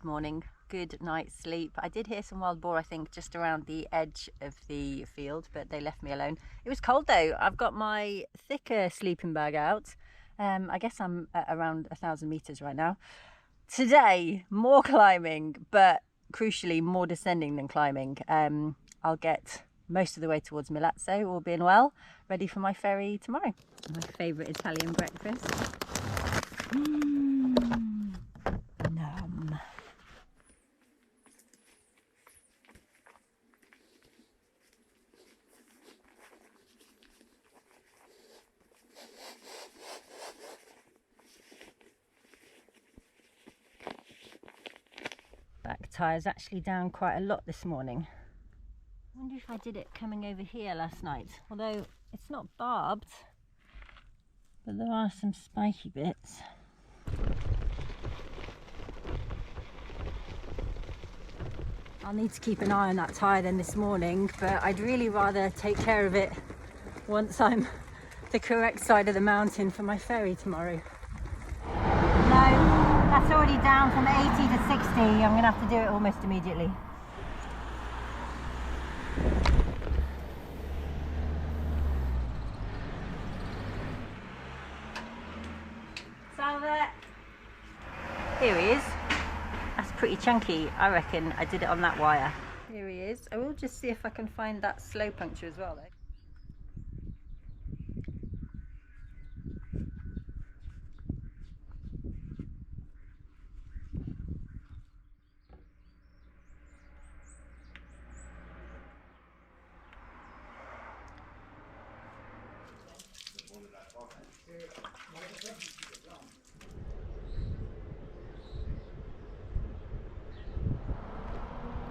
good morning, good night's sleep. I did hear some wild boar, I think, just around the edge of the field, but they left me alone. It was cold though. I've got my thicker sleeping bag out. I guess I'm at around 1,000 meters right now. Today, more climbing, but crucially more descending than climbing. I'll get most of the way towards Milazzo, all being well, ready for my ferry tomorrow. My favourite Italian breakfast. Nom. Back tyre's actually down quite a lot this morning. I wonder if I did it coming over here last night, although it's not barbed, but there are some spiky bits. I'll need to keep an eye on that tyre then this morning, but I'd really rather take care of it once I'm the correct side of the mountain for my ferry tomorrow. No, that's already down from 80 to 60. I'm going to have to do it almost immediately. Salve! Here he is. That's pretty chunky. I reckon I did it on that wire. Here he is. I will just see if I can find that slow puncture as well though.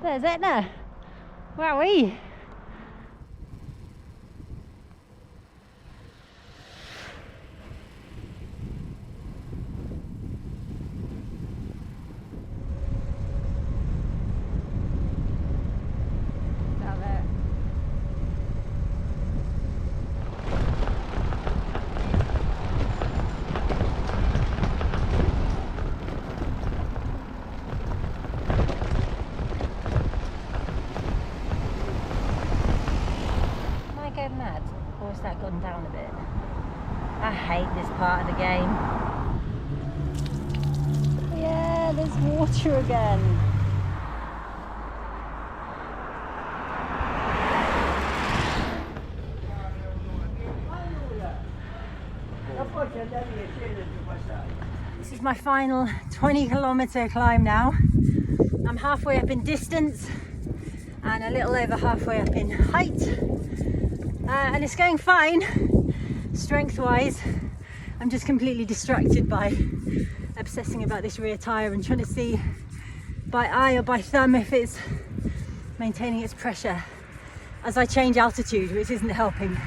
There's Etna. Wowee. Down there. Mad, or has that gone down a bit? I hate this part of the game. Yeah, there's water again. This is my final 20-kilometre climb now. I'm halfway up in distance and a little over halfway up in height. And it's going fine, strength-wise. I'm just completely distracted by obsessing about this rear tyre and trying to see by eye or by thumb if it's maintaining its pressure as I change altitude, which isn't helping.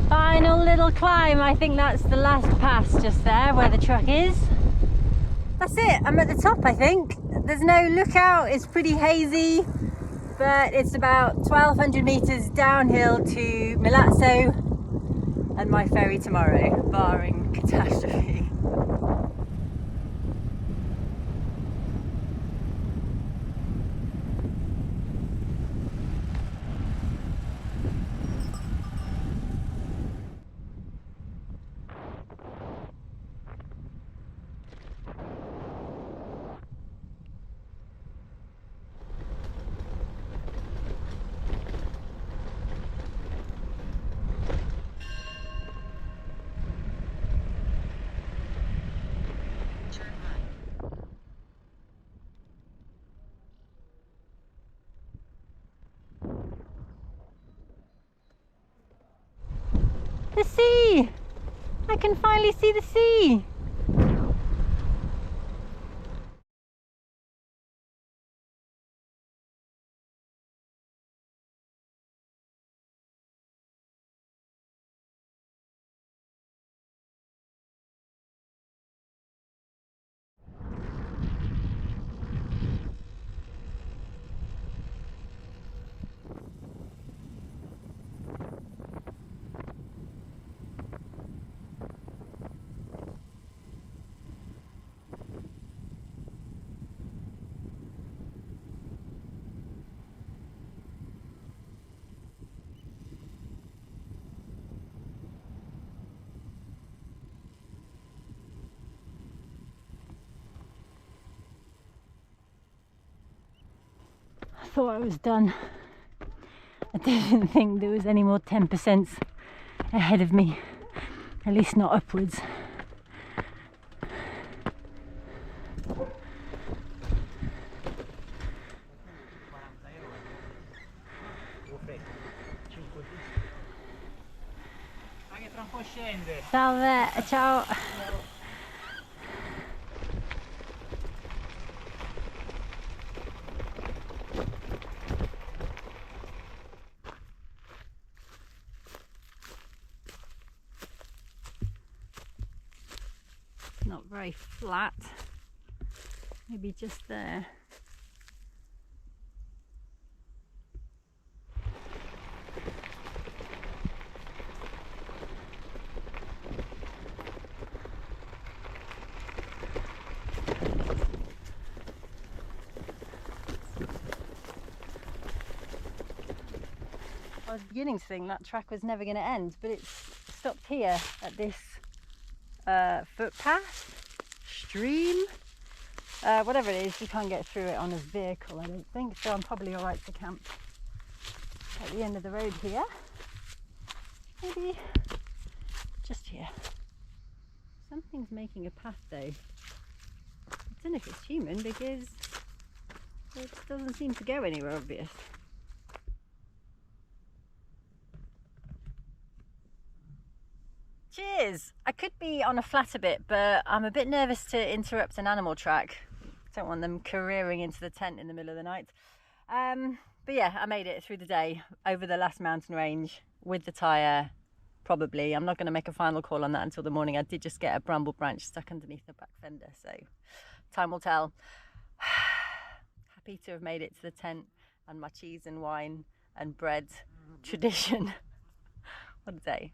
Final little climb. I think that's the last pass just there where the truck is. That's it, I'm at the top I think. There's no lookout, it's pretty hazy, but it's about 1,200 meters downhill to Milazzo and my ferry tomorrow, barring catastrophe. The sea! I can finally see the sea! thought I was done. I didn't think there was any more 10% ahead of me, at least not upwards. Salve, ciao. Not very flat, maybe just there. I was beginning to think that track was never going to end, but it's stopped here at this footpath, stream, whatever it is. You can't get through it on a vehicle, I don't think, so I'm probably all right to camp at the end of the road here. Maybe just here. Something's making a path though. I don't know if it's human because it doesn't seem to go anywhere obvious. Cheers! I could be on a flat a bit, but I'm a bit nervous to interrupt an animal track. Don't want them careering into the tent in the middle of the night. But yeah, I made it through the day over the last mountain range with the tyre, probably. I'm not going to make a final call on that until the morning. I did just get a bramble branch stuck underneath the back fender, so time will tell. Happy to have made it to the tent and my cheese and wine and bread tradition. What a day.